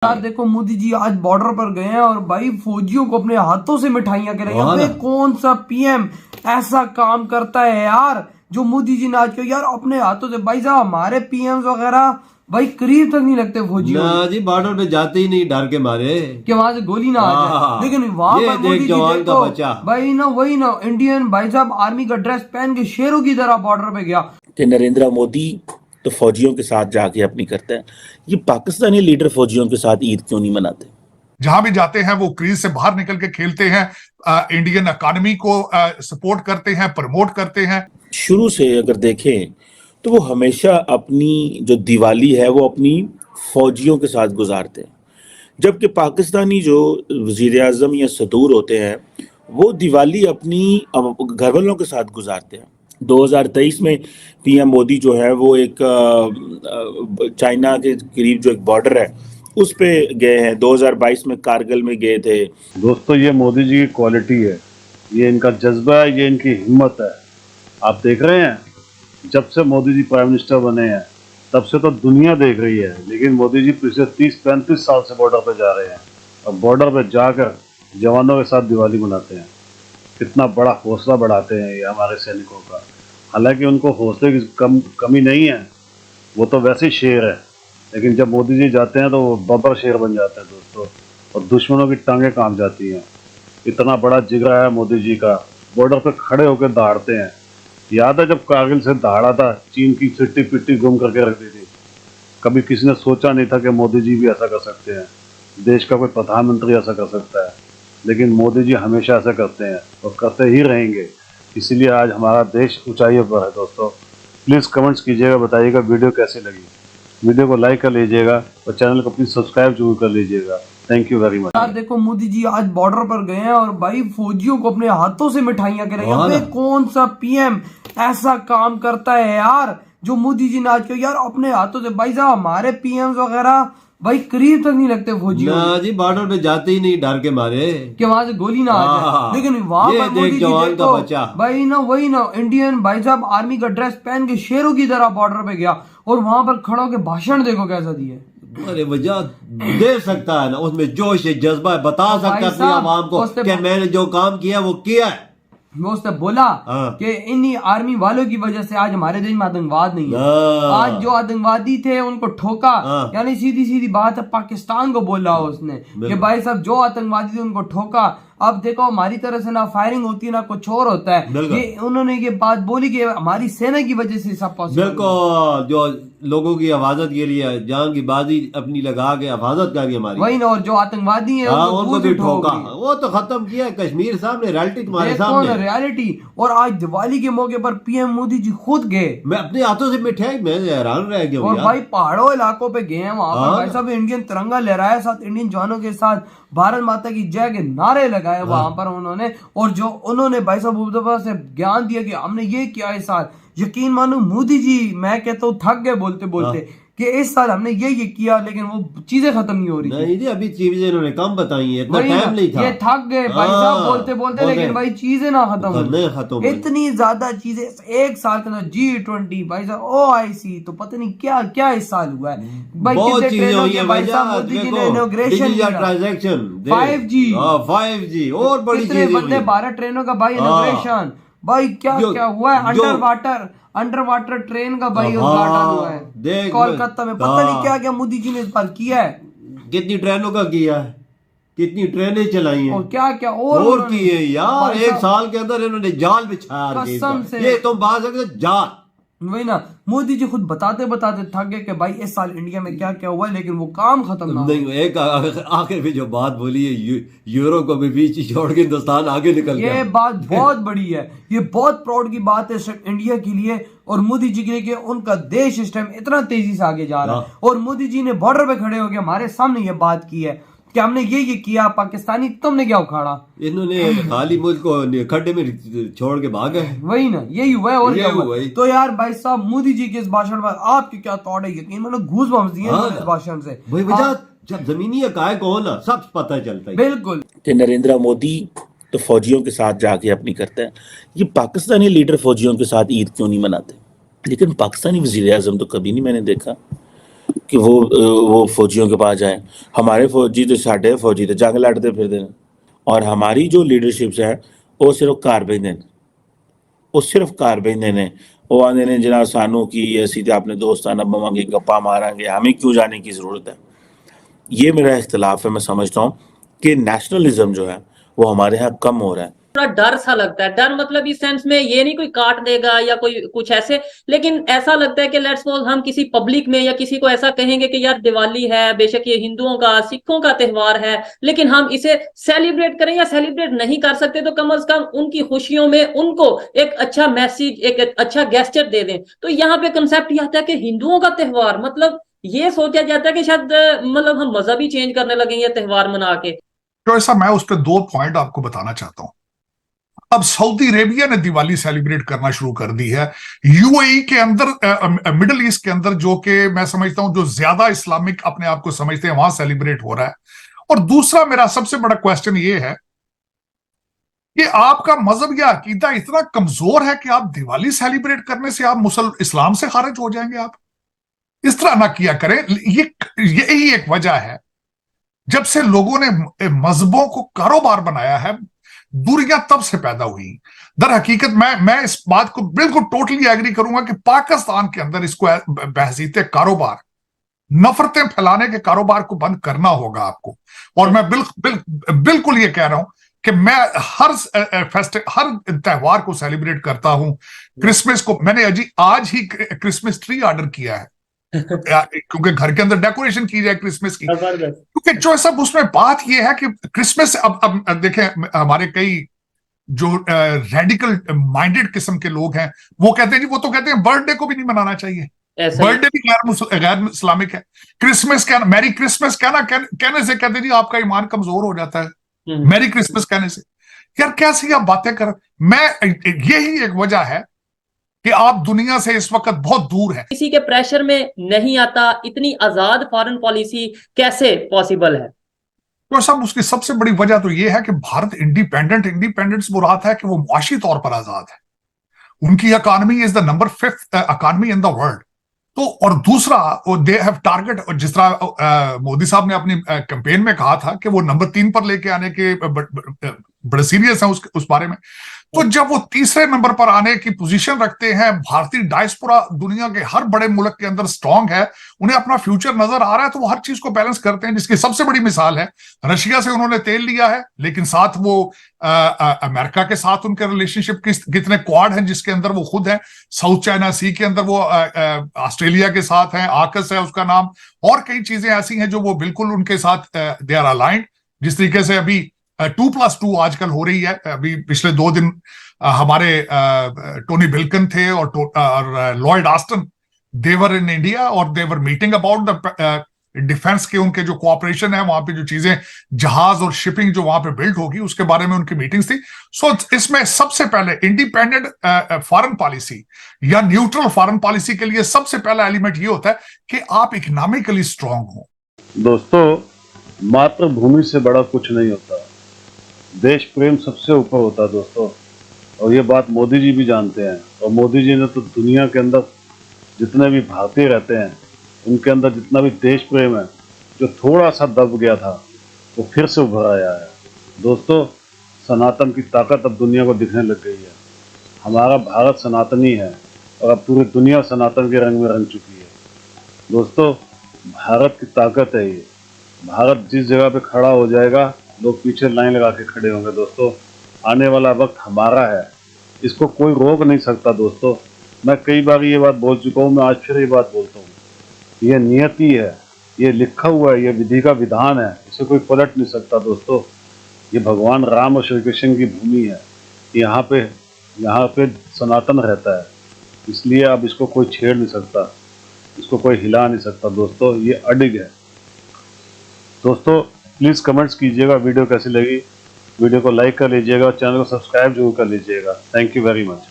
यार देखो मोदी जी आज बॉर्डर पर गए हैं और भाई फौजियों को अपने हाथों से मिठाइयां खिलाई। अबे कौन सा पीएम ऐसा काम करता है यार जो मोदी जी ने आज किया यार अपने हाथों से। भाई साहब हमारे पीएम वगैरह भाई करीब तक नहीं लगते फौजियों ना जी, बॉर्डर पे जाते ही नहीं डर के मारे कि वहां से गोली ना आ जाए। लेकिन वहां पर मोदी जी देखो भाई ना वही ना इंडियन भाई साहब आर्मी का ड्रेस पहन के शेरों की तरह बॉर्डर पे गया। नरेंद्र मोदी तो फौजियों के साथ जाके अपनी करते हैं, ये पाकिस्तानी लीडर फौजियों के साथ ईद क्यों नहीं मनाते? जहां भी जाते हैं वो क्रीज से बाहर निकल के खेलते हैं, इंडियन इकोनॉमी को सपोर्ट करते हैं, प्रमोट करते हैं। शुरू से अगर देखें तो वो हमेशा अपनी जो दिवाली है वो अपनी फौजियों के साथ गुजारते हैं, जबकि पाकिस्तानी जो वजीर आजम या सदूर होते हैं वो दिवाली अपनी घर वालों के साथ गुजारते हैं। 2023 में पीएम मोदी जो है वो एक चाइना के करीब जो एक बॉर्डर है उस पे गए हैं। 2022 में कारगिल में गए थे। दोस्तों, ये मोदी जी की क्वालिटी है, ये इनका जज्बा है, ये इनकी हिम्मत है। आप देख रहे हैं जब से मोदी जी प्राइम मिनिस्टर बने हैं तब से तो दुनिया देख रही है, लेकिन मोदी जी पिछले 30-35 साल से बॉर्डर पे जा रहे हैं और बॉर्डर पे जाकर जवानों के साथ दिवाली मनाते हैं। कितना बड़ा हौसला बढ़ाते हैं ये हमारे सैनिकों का। हालांकि उनको हौसले की कमी नहीं है, वो तो वैसे ही शेर है, लेकिन जब मोदी जी जाते हैं तो वो बब्बर शेर बन जाते हैं दोस्तों, और दुश्मनों की टांगें कांप जाती हैं। इतना बड़ा जिगरा है मोदी जी का, बॉर्डर पे खड़े होकर दहाड़ते हैं। याद है जब कारगिल से दहाड़ा था, चीन की चिट्टी पिट्टी गुम करके रख दी थी। कभी किसी ने सोचा नहीं था कि मोदी जी भी ऐसा कर सकते हैं, देश का कोई प्रधानमंत्री ऐसा कर सकता है, लेकिन मोदी जी हमेशा ऐसा करते हैं और करते ही रहेंगे। इसीलिए आज हमारा देश ऊंचाइयों पर है। दोस्तों प्लीज़ कमेंट्स कीजिएगा, बताइएगा वीडियो कैसी लगी। वीडियो को लाइक कर लीजिएगा और चैनल को प्लीज सब्सक्राइब जरूर कर लीजिएगा। Thank you very much. यार देखो मोदी जी आज बॉर्डर पर गए हैं और भाई फौजियों को अपने हाथों से मिठाइयां खिलाई। अबे कौन सा पीएम ऐसा काम करता है यार जो मोदी जी ने आज किया यार अपने हाथों से। भाई साहब हमारे पीएम वगैरह भाई करीब तक नहीं लगते फौजियों ना जी, बॉर्डर पे जाते ही नहीं डर के मारे कि वहां से गोली ना आ जाए। लेकिन वहां पर मोदी जी देखो भाई ना वही ना इंडियन भाई साहब आर्मी का ड्रेस पहन के शेरों की तरह बॉर्डर पे गया और वहां पर खड़ो के भाषण देखो कैसा दिया। अरे वजह दे सकता है ना, उसमें जोश है, जज्बा है, बता सकता है अपनी आवाम को कि मैंने जो काम किया वो किया है। वो उसने बोला कि इन्हीं आर्मी वालों की वजह से आज हमारे देश में आतंकवाद नहीं है। आज जो आतंकवादी थे उनको ठोका, यानी सीधी सीधी बात है पाकिस्तान को बोला उसने कि भाई साहब जो आतंकवादी थे उनको ठोका। अब देखो हमारी तरह से ना फायरिंग होती है ना कुछ और होता है। ये उन्होंने ये बात बोली कि हमारी सेना की वजह से सब पॉसिबल। बिल्कुल, जो लोगों की हिफाजत के लिए जान की बाजी अपनी लगा के हिफाजत करी हमारी, वही ना। और जो आतंकवादी है उनको भी ठोका, वो तो खत्म किया है कश्मीर सामने, रियलिटी तुम्हारे सामने रियलिटी। और आज दिवाली के मौके पर पीएम मोदी जी खुद गए, मैं अपने हाथों से मिठाई, मैं हैरान रह गया। और भाई पहाड़ों इलाकों पे गए हैं, वहां पर भाई साहब इंडियन तिरंगा लहराया, साथ इंडियन जवानों के साथ भारत माता की जय के नारे लगाए वहां पर उन्होंने। और जो उन्होंने भाई साहब से ज्ञान दिया कि हमने ये किया इस साल। यकीन मानो मोदी जी मैं कहता हूँ थक गए बोलते बोलते कि इस साल हमने ये किया, लेकिन वो चीजें खत्म नहीं हो रही। नहीं जी, अभी चीजें इन्होंने कम बताई है, इतना टाइम नहीं था। ये थक गए भाई साहब बोलते बोलते, लेकिन भाई चीजें ना खत्म इतनी ज्यादा चीजें एक साल के अंदर। G20 भाई साहब, OIC, तो पता नहीं क्या क्या इस साल हुआ है भाई। बहुत चीजें हुई है भाई साहब। मोदी जी ने इनॉग्रेशन, ट्रांजैक्शन, 5G और बड़ी चीजें, वंदे भारत ट्रेनों का भाई इनॉग्रेशन। भाई क्या क्या हुआ है, अंडर वाटर ट्रेन का भाई उद्घाटन हुआ है कोलकाता में। पता नहीं क्या क्या मोदी जी ने इस बार किया है। कितनी ट्रेनों का किया है, कितनी ट्रेनें चलाई हैं, और क्या क्या और किए यार। एक साल के अंदर इन्होंने जाल बिछाया, कसम से। ये तुम बात सकते जाल। वही ना, मोदी जी खुद बताते बताते थक गए कि भाई इस साल इंडिया में क्या क्या हुआ, लेकिन वो काम खत्म ना नहीं। एक आखिर में जो बात बोली है, यूरो को भी बीच छोड़ के हिंदुस्तान आगे निकल गया। ये बात बहुत बड़ी है, ये बहुत प्राउड की बात है सिर्फ इंडिया के लिए और मोदी जी के लिए कि उनका देश इस टाइम इतना तेजी से आगे जा रहा है। और मोदी जी ने बॉर्डर पे खड़े होकर हमारे सामने ये बात की है कि हमने ये किया, पाकिस्तानी तुमने क्या उखाड़ा। इन्होंने खाली मुल्क को खड्डे में छोड़ के भाग गए। वही ना, यही हुआ है और क्या हुआ। तो यार भाई साहब मोदी जी के इस भाषण पर आपके क्या थॉट है? यकीन मतलब गूज़बम्प्स दिए इस भाषण से। जब जमीनी हकायक को ना सब पता चलता है। बिल्कुल। नरेंद्र मोदी तो फौजियों के साथ जाके अपनी करते हैं, ये पाकिस्तानी लीडर फौजियों के साथ ईद क्यों नहीं मनाते? लेकिन पाकिस्तानी वजीर आजम तो कभी नहीं मैंने देखा कि वो फौजियों के पास जाएं। हमारे फौजी तो साढ़े फौजी तो जंग लड़ते फिरते हैं, और हमारी जो लीडरशिप्स है वो सिर्फ कार भेजने, वो सिर्फ कार भेजने ने, वो आने ने जना सानू की ऐसी तो आपने दोस्ताना बवांगे गप्पा मारेंगे, हमें क्यों जाने की ज़रूरत है। ये मेरा इख्तिलाफ है। मैं समझता हूँ कि नेशनलिज्म जो है वो हमारे यहाँ कम हो रहा है। थोड़ा डर सा लगता है। डर मतलब इस सेंस में ये नहीं कोई काट देगा या कोई कुछ ऐसे, लेकिन ऐसा लगता है कि लेट्स सपोज हम किसी पब्लिक में या किसी को ऐसा कहेंगे कि यार दिवाली है, बेशक ये हिंदुओं का सिखों का त्योहार है, लेकिन हम इसे सेलिब्रेट करें या सेलिब्रेट नहीं कर सकते तो कम से कम उनकी खुशियों में उनको एक अच्छा मैसेज, एक अच्छा गेस्चर दे दें। तो यहाँ पे कंसेप्ट ये आता है कि हिंदुओं का त्योहार, मतलब ये सोचा जाता है कि शायद मतलब हम मजहब ही चेंज करने लगेंगे त्योहार मना के। तो ऐसा मैं उस पर 2 पॉइंट आपको बताना चाहता हूं। अब सऊदी अरेबिया ने दिवाली सेलिब्रेट करना शुरू कर दी है। यूएई के अंदर, मिडिल ईस्ट के अंदर, जो कि मैं समझता हूं जो ज्यादा इस्लामिक अपने आप को समझते हैं, वहां सेलिब्रेट हो रहा है। और दूसरा मेरा सबसे बड़ा क्वेश्चन ये है कि आपका मजहब या अकीदा इतना कमजोर है कि आप दिवाली सेलिब्रेट करने से आप इस्लाम से खारिज हो जाएंगे। आप इस तरह ना किया करें। यही एक वजह है, जब से लोगों ने मजहबों को कारोबार बनाया है, दूरियां तब से पैदा हुई। दर हकीकत मैं इस बात को बिल्कुल टोटली एग्री करूंगा कि पाकिस्तान के अंदर इसको बहसीते कारोबार, नफरतें फैलाने के कारोबार को बंद करना होगा आपको। और मैं बिल्कुल ये कह रहा हूं कि मैं हर त्योहार को सेलिब्रेट करता हूं। क्रिसमस को मैंने आज ही क्रिसमस ट्री ऑर्डर किया है क्योंकि घर के अंदर डेकोरेशन की जाए क्रिसमस की। क्योंकि जो सब उसमें बात यह है कि क्रिसमस, अब देखें, हमारे कई जो रेडिकल माइंडेड किस्म के लोग हैं वो कहते हैं जी, वो तो कहते हैं बर्थडे को भी नहीं मनाना चाहिए, बर्थडे भी गैर इस्लामिक है। क्रिसमस कहना, मैरी क्रिसमस कहने से कहते हैं जी आपका ईमान कमजोर हो जाता है, मैरी क्रिसमस कहने से। यार कैसी आप बातें कर। यही एक वजह है कि आप दुनिया से इस वक्त बहुत दूर है। किसी के प्रेशर में नहीं आता। इतनी आजाद फॉरेन पॉलिसी कैसे पॉसिबल है? तो सब उसकी सबसे बड़ी वजह तो यह है कि भारत इंडिपेंडेंस मुराद है कि वो मुआशी तौर पर आजाद है। उनकी economy is the number 5th economy in the world. तो और दूसरा, दे हैव टारगेट, जिस तरह मोदी साहब ने अपनी कैंपेन में कहा था कि वो नंबर 3 पर लेके आने के बड़े सीरियस हैं उस बारे में। तो जब वो तीसरे नंबर पर आने की पोजीशन रखते हैं, भारतीय डायस्पोरा दुनिया के हर बड़े मुल्क के अंदर स्ट्रांग है, उन्हें अपना फ्यूचर नजर आ रहा है, तो वो हर चीज को बैलेंस करते हैं। जिसकी सबसे बड़ी मिसाल है, रशिया से उन्होंने तेल लिया है, लेकिन साथ वो अमेरिका के साथ उनके रिलेशनशिप कितने क्वाड हैं जिसके अंदर वो खुद हैं। साउथ चाइना सी के अंदर वो ऑस्ट्रेलिया के साथ हैं, आकस है उसका नाम, और कई चीजें ऐसी हैं जो वो बिल्कुल उनके साथ दे आर अलाइंड। जिस तरीके से अभी 2+2 आजकल हो रही है। अभी पिछले 2 दिन हमारे टोनी बिल्कन थे और Lloyd Austin, they were in India और they were meeting about the defence के उनके जो कोऑपरेशन है, वहां पे जो चीजें जहाज और शिपिंग जो वहां पे बिल्ड होगी उसके बारे में उनकी मीटिंग्स थी। सो इसमें सबसे पहले इंडिपेंडेंट फॉरेन पॉलिसी या न्यूट्रल फॉरेन पॉलिसी के लिए सबसे पहला एलिमेंट ये होता है कि आप इकोनॉमिकली स्ट्रांग हो। दोस्तों, मातृभूमि से बड़ा कुछ नहीं होता, देश प्रेम सबसे ऊपर होता है दोस्तों। और ये बात मोदी जी भी जानते हैं। और मोदी जी ने तो दुनिया के अंदर जितने भी भारतीय रहते हैं उनके अंदर जितना भी देश प्रेम है, जो थोड़ा सा दब गया था, वो फिर से उभर आया है। दोस्तों, सनातन की ताकत अब दुनिया को दिखने लग गई है। हमारा भारत सनातनी है और अब पूरी दुनिया सनातन के रंग में रंग चुकी है। दोस्तों, भारत की ताकत है ये। भारत जिस जगह पे खड़ा हो जाएगा, लोग पीछे लाइन लगा के खड़े होंगे। दोस्तों, आने वाला वक्त हमारा है, इसको कोई रोक नहीं सकता। दोस्तों, मैं कई बार ये बात बोल चुका हूँ, मैं आज फिर ये बात बोलता हूँ। ये नियति है, ये लिखा हुआ है, ये विधि का विधान है, इसे कोई पलट नहीं सकता। दोस्तों, ये भगवान राम और श्री कृष्ण की भूमि है। यहाँ पे सनातन रहता है, इसलिए अब इसको कोई छेड़ नहीं सकता, इसको कोई हिला नहीं सकता। दोस्तों, ये अडिग है। दोस्तों, प्लीज़ कमेंट्स कीजिएगा वीडियो कैसी लगी। वीडियो को लाइक कर लीजिएगा और चैनल को सब्सक्राइब जरूर कर लीजिएगा। Thank you very much.